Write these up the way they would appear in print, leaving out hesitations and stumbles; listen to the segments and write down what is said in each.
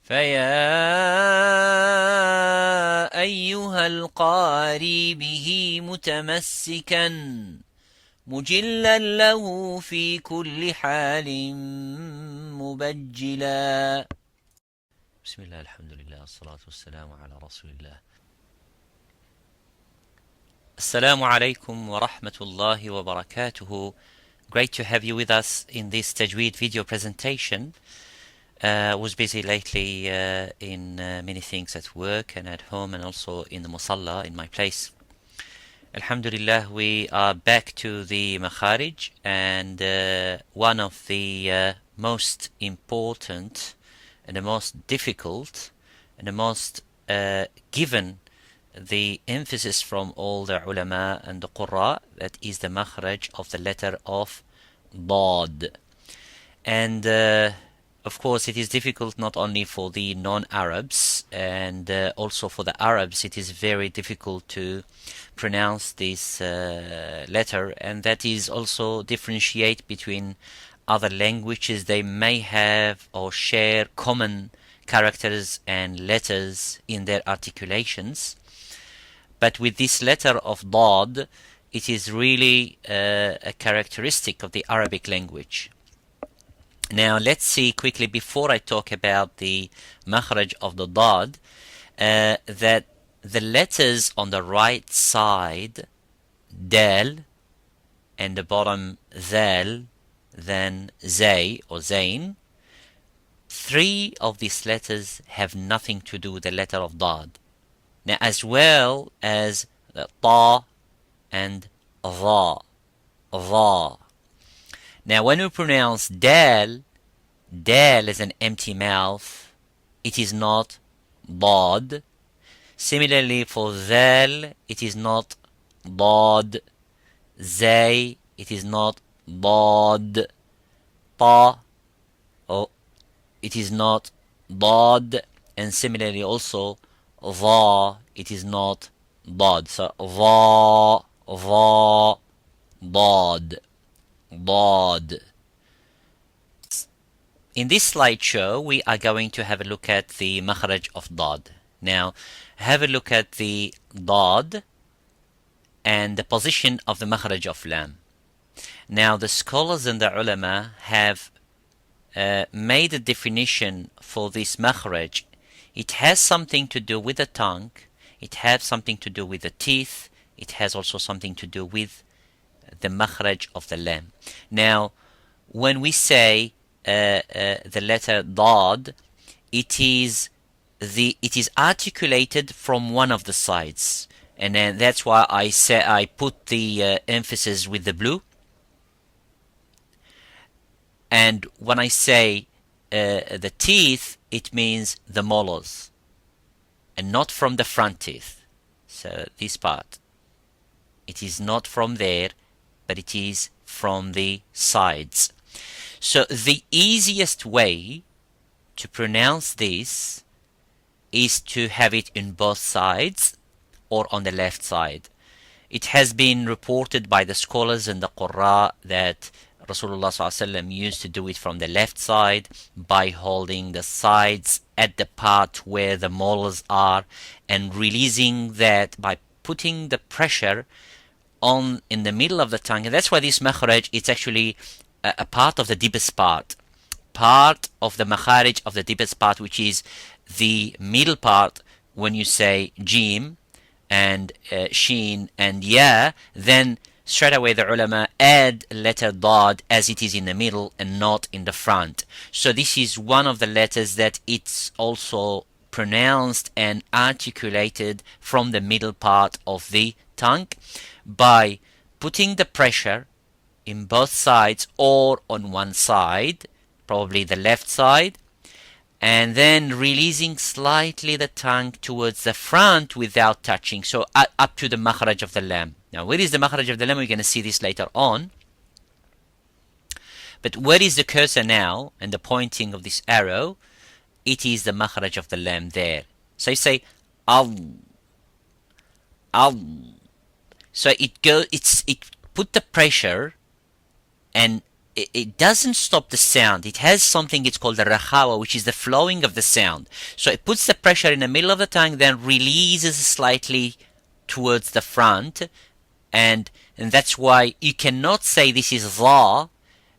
فيا أيها القاري به متمسكا مجلا له في كل حال مبجلا. بسم الله، الحمد لله، الصلاة والسلام على رسول الله. Assalamu alaikum wa rahmatullahi wa barakatuhu. Great to have you with us in this Tajweed video presentation. Was busy lately in many things at work and at home and also in the musalla in my place. Alhamdulillah, we are back to the makhraj, and one of the most important and the most difficult and the most given the emphasis from all the ulama and the qurra, that is the makhraj of the letter of Dad. And of course it is difficult not only for the non-Arabs, and also for the Arabs it is very difficult to pronounce this letter, and that is also differentiate between other languages. They may have or share common characters and letters in their articulations, but with this letter of Dad, it is really a characteristic of the Arabic language. Now let's see quickly, before I talk about the makhraj of the Dad, that the letters on the right side, Dal, and the bottom Zal, then Zay or Zain, three of these letters have nothing to do with the letter of Dad. Now, as well as Ta and Ra. Now, when we pronounce Dal, Dal is an empty mouth. It is not Dad. Similarly, for Zal, it is not Dad. Zay, it is not Dad. Ta, it is not Dad. And similarly also, Dha, it is not Dad. So Dha, Dad, Dad. In this slideshow, we are going to have a look at the makhraj of Dad. Now, have a look at the Dad and the position of the makhraj of Lam. Now, the scholars and the ulama have made a definition for this makhraj. It has something to do with the tongue, it has something to do with the teeth, it has also something to do with the makhraj of the lam. Now, when we say the letter Dad, it is articulated from one of the sides, and then that's why I put the emphasis with the blue. And when I say the teeth, it means the molars, and not from the front teeth. So this part, it is not from there, but it is from the sides. So the easiest way to pronounce this is to have it in both sides or on the left side. It has been reported by the scholars and the Qur'an that Rasulullah ﷺ used to do it from the left side by holding the sides at the part where the molars are and releasing that by putting the pressure on in the middle of the tongue. And that's why this makhraj, it's actually a part of the deepest part of the makharij of the deepest part, which is the middle part. When you say Jim and Sheen and Ya, then straight away the ulama add letter Dad as it is in the middle and not in the front. So this is one of the letters that it's also pronounced and articulated from the middle part of the tongue by putting the pressure in both sides or on one side, probably the left side, and then releasing slightly the tongue towards the front without touching. So up to the makhraj of the lam. Now, where is the makhraj of the lam? We're going to see this later on. But where is the cursor now and the pointing of this arrow? It is the makhraj of the lam there. So you say al. So it put the pressure, and it doesn't stop the sound. It has something it's called the rakhawa, which is the flowing of the sound. So it puts the pressure in the middle of the tongue, then releases slightly towards the front, and that's why you cannot say this is dha,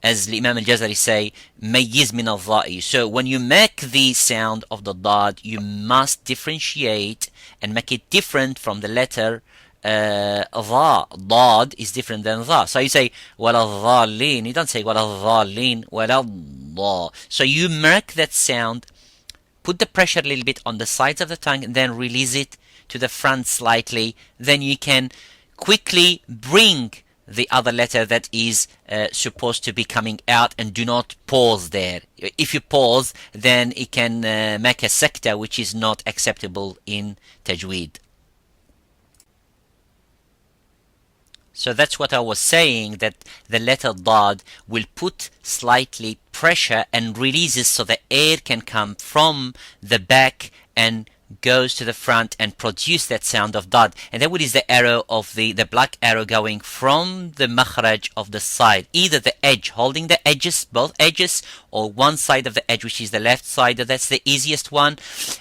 as Imam al-Jazari say, mayyiz min al-dha'i. So when you make the sound of the dad, you must differentiate and make it different from the letter dha. Dad is different than dha. So you say wala dhalin. You don't say wala dhalin, wala dha. So you make that sound, put the pressure a little bit on the sides of the tongue, and then release it to the front slightly. Then you can quickly bring the other letter that is supposed to be coming out, and do not pause there. If you pause, then it can make a sakta, which is not acceptable in Tajweed. So that's what I was saying, that the letter dad will put slightly pressure and releases so the air can come from the back and goes to the front and produce that sound of dad. And then what is the arrow of the black arrow going from the makhraj of the side, either the edge, holding the edges, both edges, or one side of the edge, which is the left side. That's the easiest one.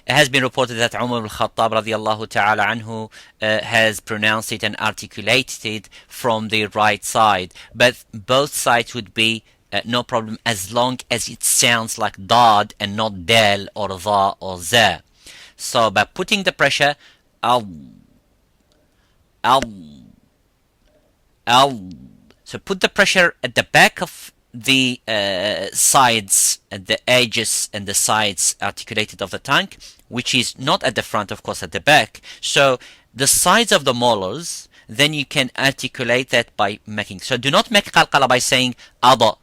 It has been reported that Umar al-Khattab radiallahu ta'ala anhu has pronounced it and articulated it from the right side, but both sides would be no problem, as long as it sounds like dad and not dal or dha or za. So by putting the pressure, al, so put the pressure at the back of the sides, at the edges and the sides articulated of the tongue, which is not at the front, of course, at the back. So the sides of the molars, then you can articulate that by making. So do not make qalqala by saying ada,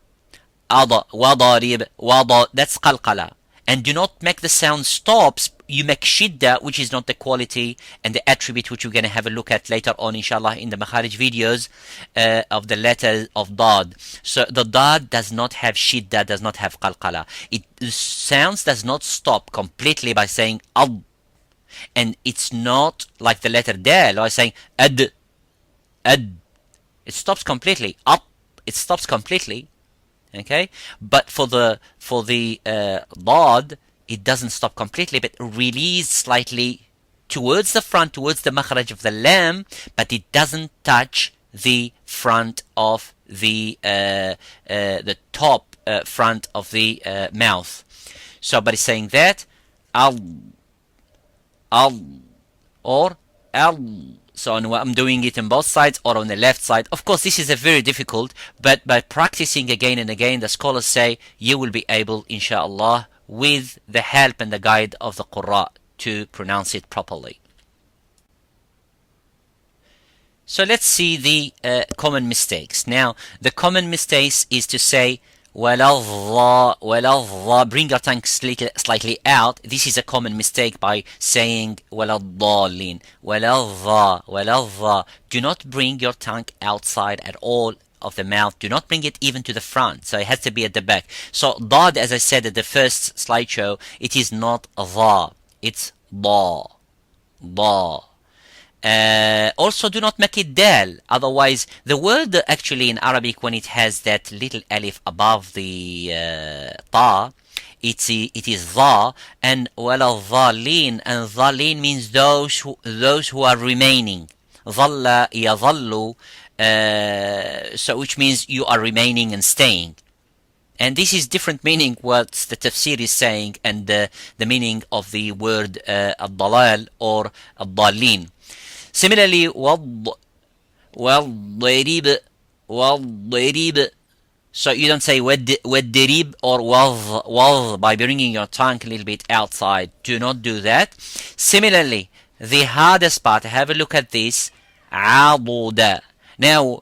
wadarib, wada. That's qalqala. And do not make the sound stops. You make shidda, which is not the quality and the attribute which we're going to have a look at later on, inshallah, in the makhraj videos of the letter of dad. So the dad does not have shidda, does not have qalqala. The sounds does not stop completely by saying ad. And it's not like the letter dal, or saying ad. It stops completely. Up, it stops completely. Okay, but for the dad, it doesn't stop completely, but release slightly towards the front, towards the makhraj of the lam, but it doesn't touch the front of the top front of the mouth. So by saying that, al, or al. So I'm doing it on both sides or on the left side. Of course, this is a very difficult, but by practicing again and again, the scholars say you will be able, inshallah, with the help and the guide of the Qur'an, to pronounce it properly. So let's see the common mistakes. Now, the common mistakes is to say waladha, bring your tongue slightly out. This is a common mistake by saying waladhalin, waladha. Do not bring your tongue outside at all of the mouth. Do not bring it even to the front, so it has to be at the back. So dad, as I said at the first slideshow, it is not dha, it's da. Also, do not make it dal. Otherwise, the word actually in Arabic, when it has that little alif above the ta, it is dha, and wala dhalin, and dhalin means those who are remaining. Dhalla yadhallu, so which means you are remaining and staying. And this is different meaning what the tafsir is saying, and the meaning of the word al-dalal or al-dhalin. Similarly, والضرب. So you don't say والضرب or والض by bringing your tongue a little bit outside. Do not do that. Similarly, the hardest part, have a look at this, عضد. Now,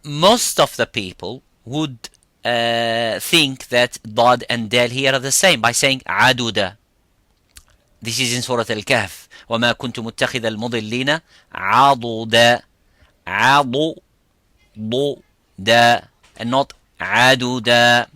most of the people would think that dad and dal here are the same by saying عدد. This is in Surah Al-Kahf. وما كنت متخذ المضلين عضدا, and not عددا.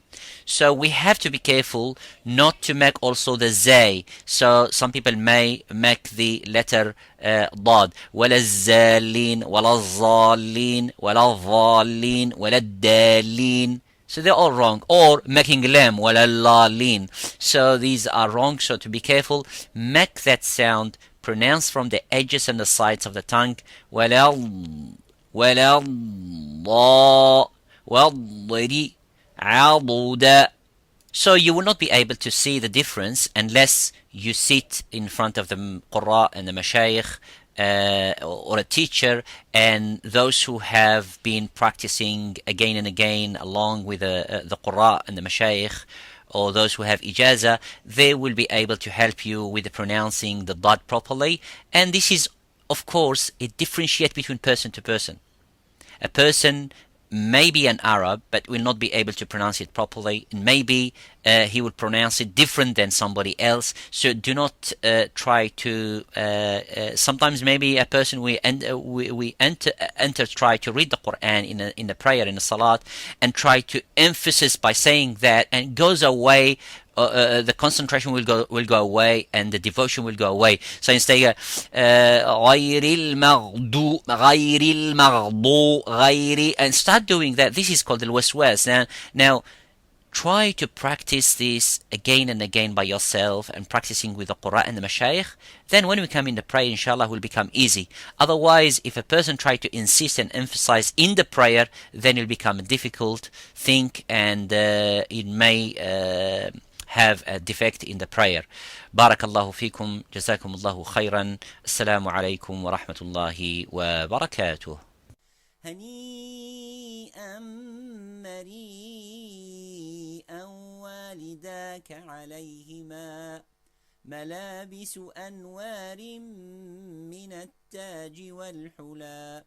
So we have to be careful not to make also the zay. So some people may make the letter dad. ولا الزالين ولا الضالين ولا الضالين ولا الدالين. So they're all wrong. Or making lam, walallalin. So these are wrong. So to be careful, make that sound pronounced from the edges and the sides of the tongue. Walal, walallah, walladhi, abuda. So you will not be able to see the difference unless you sit in front of the Qur'an and the Mashayikh or a teacher, and those who have been practicing again and again along with the Qur'an and the Mashayikh, or those who have ijaza, they will be able to help you with pronouncing the dad properly. And this is, of course, it differentiates between person to person. A person may be an Arab but will not be able to pronounce it properly. Maybe he will pronounce it different than somebody else. So do not try to. Sometimes maybe a person we enter try to read the Quran in the prayer in the salat and try to emphasize by saying that, and goes away. The concentration will go away and the devotion will go away. So instead, غير المغضوب and start doing that. This is called al-waswas. Now try to practice this again and again by yourself and practicing with the Qur'an and the Mashayikh. Then when we come in the prayer, inshallah, will become easy. Otherwise, if a person try to insist and emphasize in the prayer, then it will become a difficult thing, and it may have a defect in the prayer. Barakallahu fikum, jazakumullahu khairan. Assalamu alaikum wa rahmatullahi wa barakatuh. هنيئا مريئا والداك عليهما ملابس أنوار من التاج والحلى